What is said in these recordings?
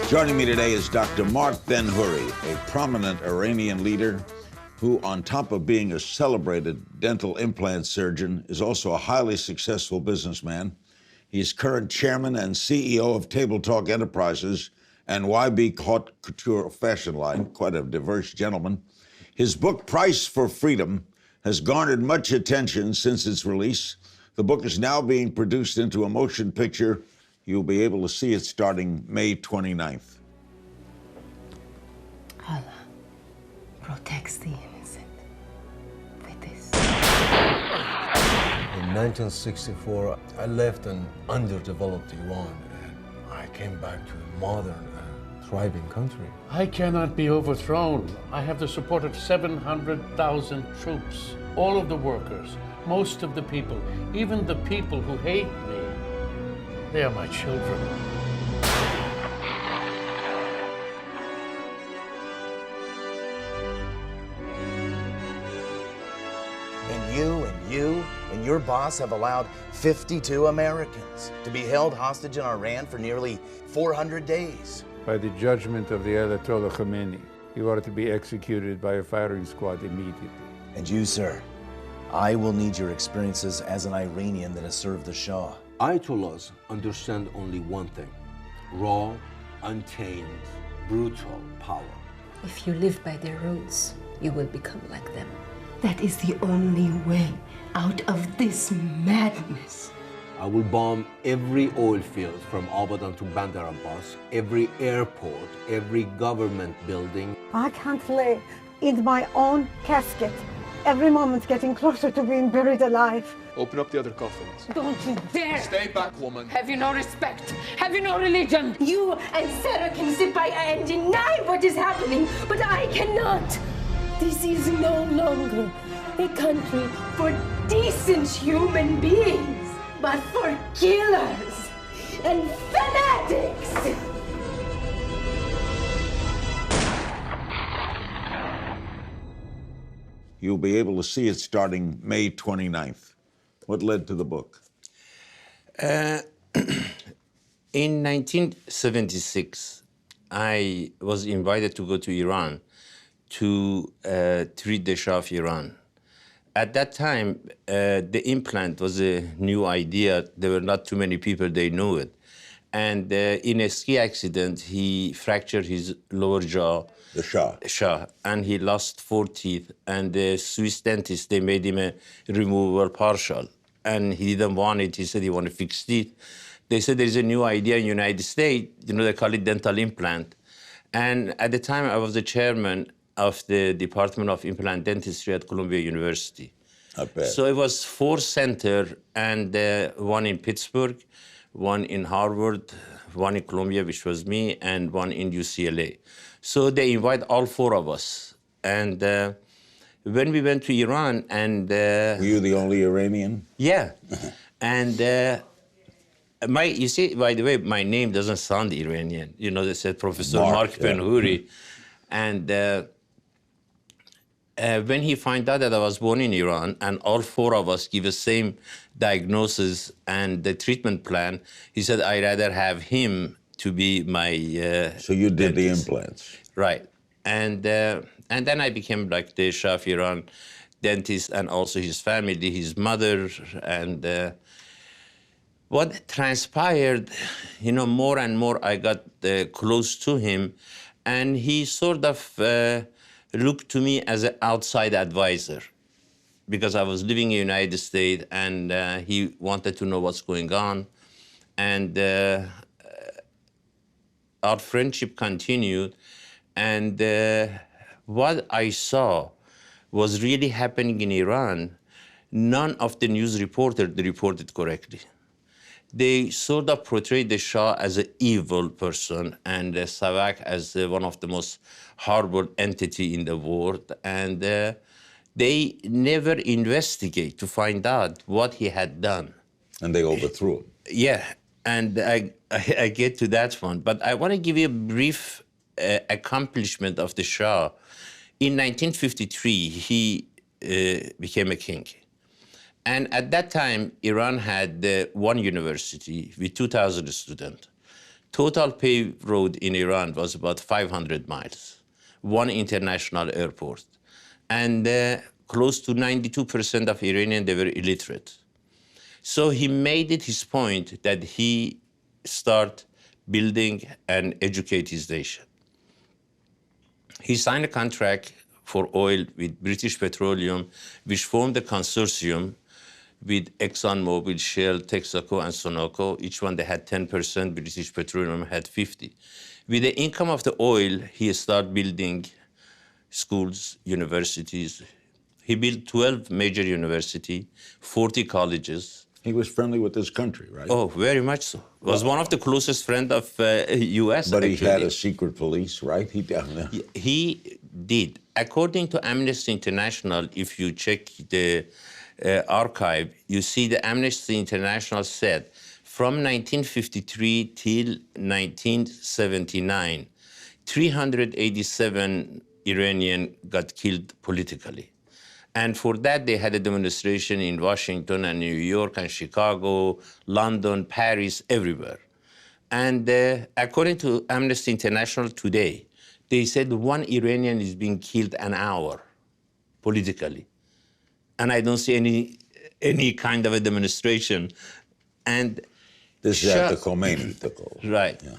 Joining me today is Dr. Marc Benhuri, a prominent Iranian leader who, on top of being a celebrated dental implant surgeon, is also a highly successful businessman. He's current chairman and CEO of Table Talk Enterprises and YB Haute Couture fashion line, quite a diverse gentleman. His book, Price for Freedom, has garnered much attention since its release. The book is now being produced into a motion picture. You'll be able to see it starting May 29th. Allah protects the innocent with this. In 1964, I left an underdeveloped Iran and I came back to a modern and thriving country. I cannot be overthrown. I have the support of 700,000 troops, all of the workers, most of the people, even the people who hate me. They are my children. And you and your boss have allowed 52 Americans to be held hostage in Iran for nearly 400 days. By the judgment of the Ayatollah Khomeini, you are to be executed by a firing squad immediately. And you, sir, I will need your experiences as an Iranian that has served the Shah. Ayatollahs understand only one thing: raw, untamed, brutal power. If you live by their rules, you will become like them. That is the only way out of this madness. I will bomb every oil field from Abadan to Bandar Abbas, every airport, every government building. I can't lay in my own casket. Every moment's getting closer to being buried alive. Open up the other coffins. Don't you dare! Stay back, woman. Have you no respect? Have you no religion? You and Sarah can sit by and deny what is happening, but I cannot. This is no longer a country for decent human beings, but for killers and fanatics. You'll be able to see it starting May 29th. What led to the book? In 1976, I was invited to go to Iran to treat the Shah of Iran. At that time, the implant was a new idea. There were not too many people, they knew it. And in a ski accident, he fractured his lower jaw. The Shah. Shah, and he lost 4 teeth. And the Swiss dentist, they made him a removable partial. And he didn't want it. He said he wanted fixed teeth. They said there's a new idea in the United States. You know, they call it dental implant. And at the time, I was the chairman of the Department of Implant Dentistry at Columbia University. Not bad. So it was 4 centers, and one in Pittsburgh, one in Harvard, one in Columbia, which was me, and one in UCLA. So they invite all 4 of us. And when we went to Iran and... Were you the only Iranian? Yeah. And you see, by the way, my name doesn't sound Iranian. You know, they said Professor Marc Benhuri. And when he found out that I was born in Iran and all 4 of us give the same diagnosis and the treatment plan, he said, I'd rather have him to be my So you did dentist. the implants. Right. And then I became like the Shah of Iran dentist, and also his family, his mother. And what transpired, you know, more and more I got close to him, and he sort of looked to me as an outside advisor, because I was living in the United States, and he wanted to know what's going on. And our friendship continued, and what I saw was really happening in Iran. None of the news reporters reported correctly. They sort of portrayed the Shah as an evil person and Savak as one of the most horrible entity in the world, and they never investigate to find out what he had done. And they overthrew him. Yeah, and I get to that one. But I want to give you a brief accomplishment of the Shah. In 1953, he became a king. And at that time, Iran had one university with 2,000 students. Total paved road in Iran was about 500 miles, one international airport. And close to 92% of Iranians, they were illiterate. So he made it his point that he start building and educate his nation. He signed a contract for oil with British Petroleum, which formed a consortium with ExxonMobil, Shell, Texaco, and Sonoco. Each one, they had 10%, British Petroleum had 50. With the income of the oil, he started building schools, universities. He built 12 major universities, 40 colleges. He was friendly with his country, right? Oh, very much so. Was one of the closest friends of U.S. But he actually. had a secret police, right? He did. According to Amnesty International, if you check the archive, you see the Amnesty International said from 1953 till 1979, 387 Iranians got killed politically. And for that, they had a demonstration in Washington and New York and Chicago, London, Paris, everywhere. And according to Amnesty International today, they said one Iranian is being killed an hour politically. And I don't see any kind of a demonstration. And this is after Khomeini took over. Right. Yeah.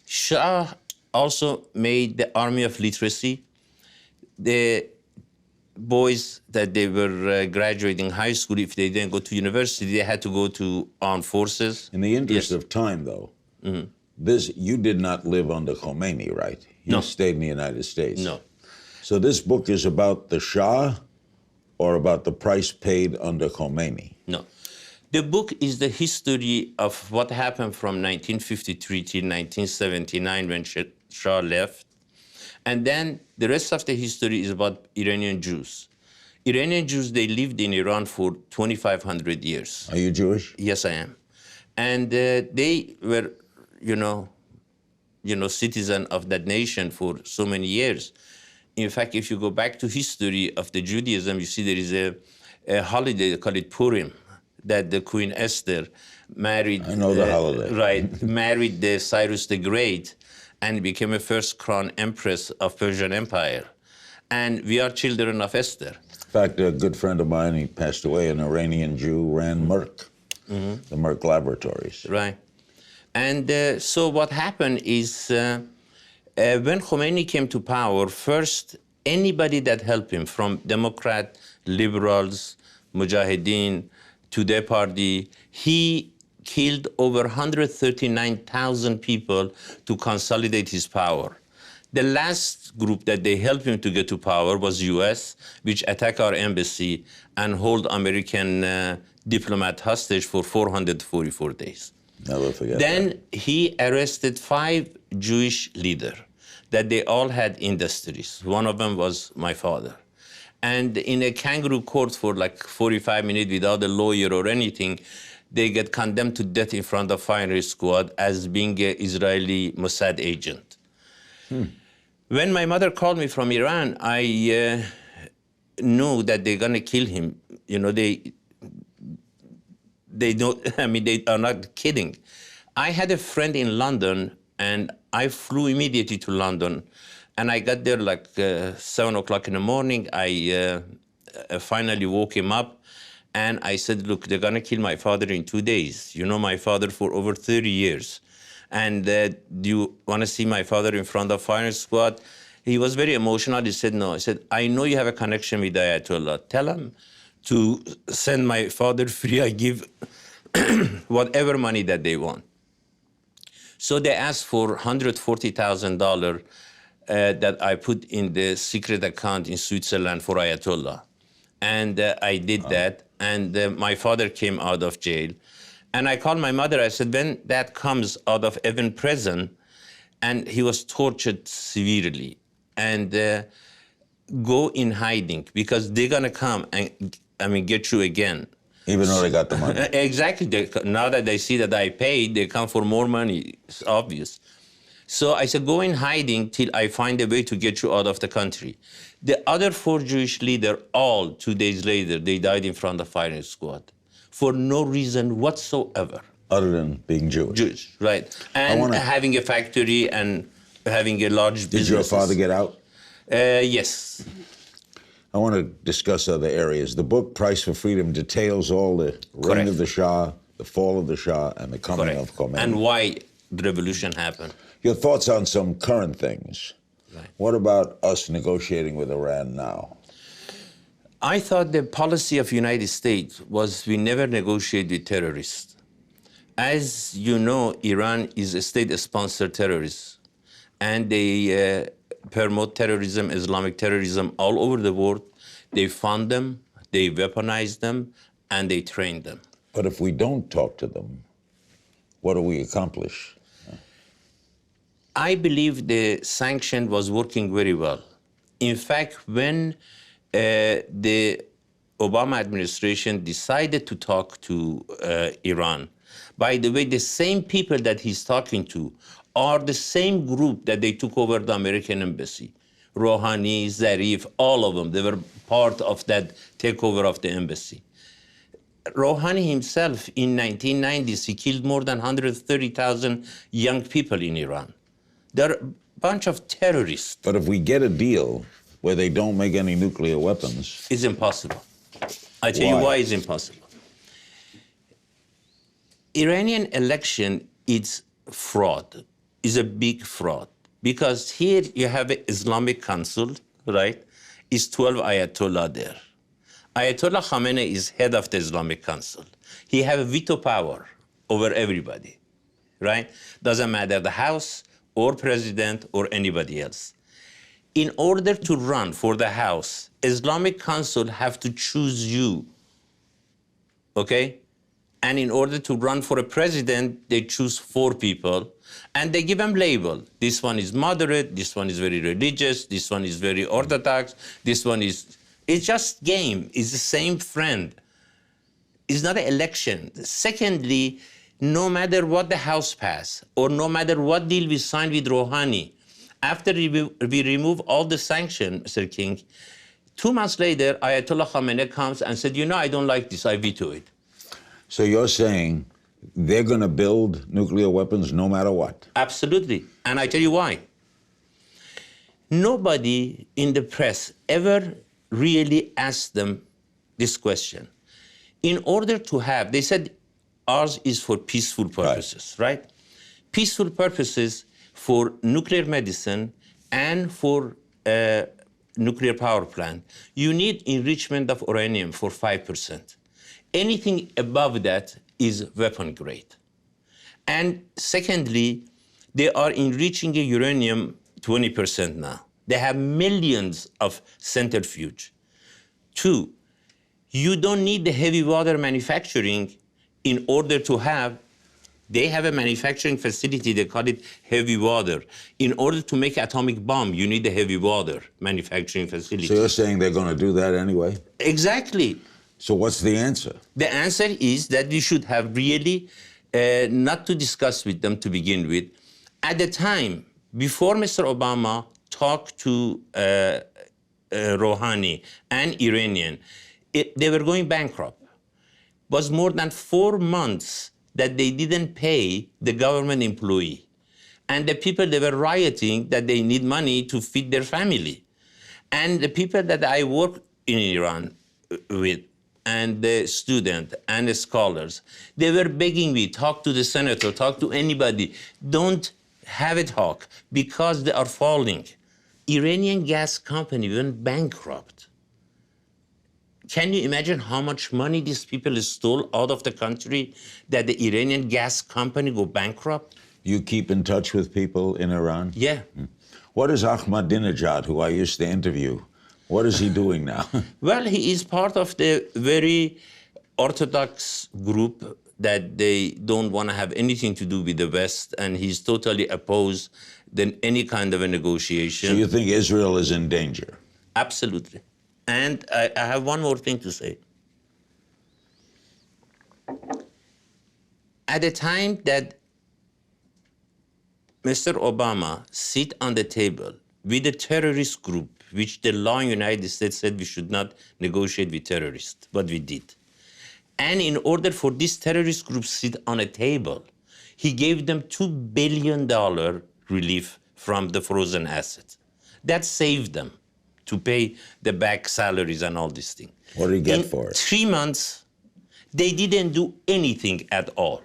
Shah also made the army of literacy. The boys that they were graduating high school, if they didn't go to university, they had to go to armed forces. In the interest of time, though, you did not live under Khomeini, right? You stayed in the United States. No. So this book is about the Shah or about the price paid under Khomeini? No. The book is the history of what happened from 1953 till 1979 when Shah left. And then the rest of the history is about Iranian Jews. Iranian Jews, they lived in Iran for 2,500 years. Are you Jewish? Yes, I am. And they were, citizen of that nation for so many years. In fact, if you go back to history of the Judaism, you see there is a holiday, they call it Purim, that the Queen Esther married. I know the holiday. Right, married the Cyrus the Great and became a first crown empress of Persian Empire. And we are children of Esther. In fact, a good friend of mine, he passed away, an Iranian Jew, ran Merck, the Merck laboratories. Right. And so what happened is when Khomeini came to power, first, anybody that helped him, from Democrat, liberals, Mujahideen, to their party, he killed over 139,000 people to consolidate his power. The last group that they helped him to get to power was U.S., which attacked our embassy and hold American diplomat hostage for 444 days. Never forget Then that. he arrested 5 Jewish leaders that they all had industries. One of them was my father. And in a kangaroo court for like 45 minutes without a lawyer or anything, they get condemned to death in front of firing squad as being an Israeli Mossad agent. When my mother called me from Iran, I knew that they're gonna kill him. They don't, they are not kidding. I had a friend in London, and I flew immediately to London. And I got there like 7 o'clock in the morning. I finally woke him up, and I said, look, they're gonna kill my father in 2 days. You know my father for over 30 years. And do you wanna see my father in front of firing squad? He was very emotional. He said, no. I said, I know you have a connection with Ayatollah. Tell him to send my father free. I give whatever money that they want. So they asked for $140,000 that I put in the secret account in Switzerland for Ayatollah. And I did that. And my father came out of jail. And I called my mother. I said, when that comes out of even prison, and he was tortured severely, and go in hiding, because they're going to come and, get you again. Even though they got the money. Exactly. Now that they see that I paid, they come for more money. It's obvious. So I said, go in hiding till I find a way to get you out of the country. The other 4 Jewish leaders, all 2 days later, they died in front of firing squad for no reason whatsoever. Other than being Jewish. Jewish, right. And having a factory and having a large business. Did your father get out? Yes. I want to discuss other areas. The book, Price for Freedom, details all the reign of the Shah, the fall of the Shah, and the coming of Khomeini. And why the revolution happened. Your thoughts on some current things. Right. What about us negotiating with Iran now? I thought the policy of United States was we never negotiate with terrorists. As you know, Iran is a state-sponsored terrorist, and they promote terrorism, Islamic terrorism all over the world. They fund them, they weaponize them, and they train them. But if we don't talk to them, what do we accomplish? I believe the sanction was working very well. In fact, when the Obama administration decided to talk to Iran, by the way, the same people that he's talking to are the same group that they took over the American embassy. Rouhani, Zarif, all of them, they were part of that takeover of the embassy. Rouhani himself, in 1990s, he killed more than 130,000 young people in Iran. They're a bunch of terrorists. But if we get a deal where they don't make any nuclear weapons... It's impossible. I tell you why it's impossible. Iranian election is fraud, is a big fraud. Because here you have an Islamic Council, right? It's 12 Ayatollah there. Ayatollah Khamenei is head of the Islamic Council. He has veto power over everybody, right? Doesn't matter the House or president or anybody else. In order to run for the House, Islamic Council have to choose you, okay? And in order to run for a president, they choose 4 people, and they give them label. This one is moderate, this one is very religious, this one is very orthodox, this one is... It's just game. It's the same friend. It's not an election. Secondly, no matter what the House pass, or no matter what deal we sign with Rouhani, after we remove all the sanctions, Mr. King, 2 months later, Ayatollah Khamenei comes and said, you know, I don't like this, I veto it. So you're saying they're going to build nuclear weapons no matter what? Absolutely. And I tell you why. Nobody in the press ever really asked them this question. In order to have, they said, ours is for peaceful purposes, right? Peaceful purposes for nuclear medicine and for nuclear power plant. You need enrichment of uranium for 5%. Anything above that is weapon grade. And secondly, they are enriching the uranium 20% now. They have millions of centrifuge. 2, you don't need the heavy water manufacturing in order to have, they have a manufacturing facility, they call it heavy water. In order to make atomic bomb, you need the heavy water manufacturing facility. So you're saying they're going to do that anyway? Exactly. So what's the answer? The answer is that you should have really not to discuss with them to begin with. At the time, before Mr. Obama talked to Rouhani and Iranian, they were going bankrupt. It was more than 4 months that they didn't pay the government employee. And the people, they were rioting that they need money to feed their family. And the people that I work in Iran with, and the student and the scholars, they were begging me, talk to the senator, talk to anybody. Don't have a talk because they are falling. Iranian gas company went bankrupt. Can you imagine how much money these people stole out of the country that the Iranian gas company go bankrupt? You keep in touch with people in Iran? Yeah. What is Ahmadinejad, who I used to interview? What is he doing now? Well, he is part of the very orthodox group that they don't want to have anything to do with the West, and he's totally opposed than any kind of a negotiation. So you think Israel is in danger? Absolutely. And I have one more thing to say. At the time that Mr. Obama sit on the table with a terrorist group, which the law in the United States said we should not negotiate with terrorists, but we did. And in order for this terrorist group to sit on a table, he gave them $2 billion relief from the frozen assets. That saved them to pay the back salaries and all these things. What did he get in for it? 3 months, they didn't do anything at all.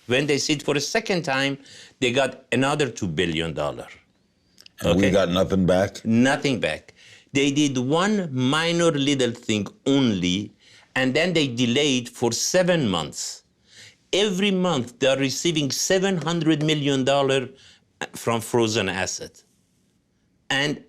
When they sit for a second time, they got another $2 billion. And we got nothing back? Nothing back. They did one minor little thing only, and then they delayed for 7 months. Every month, they're receiving $700 million from frozen assets. And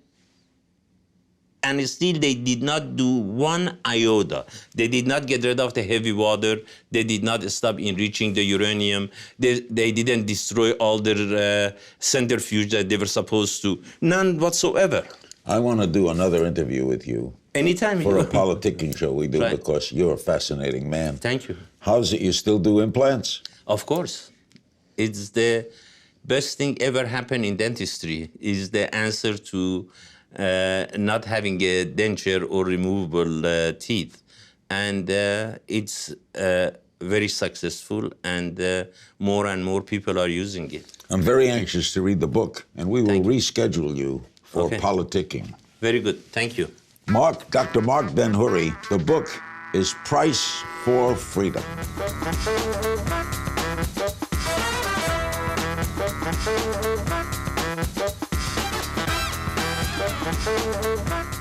still they did not do one iota. They did not get rid of the heavy water. They did not stop enriching the uranium. They didn't destroy all their centrifuge that they were supposed to. None whatsoever. I want to do another interview with you. Anytime. For a politicking show we do, Right. because you're a fascinating man. Thank you. How is it you still do implants? Of course. It's the best thing ever happened in dentistry, is the answer to not having a denture or removable teeth. And it's very successful, and more and more people are using it. I'm very anxious to read the book, and we will reschedule you for politicking. Very good. Thank you. Dr. Marc Benhuri, the book is Price for Freedom. Thank you.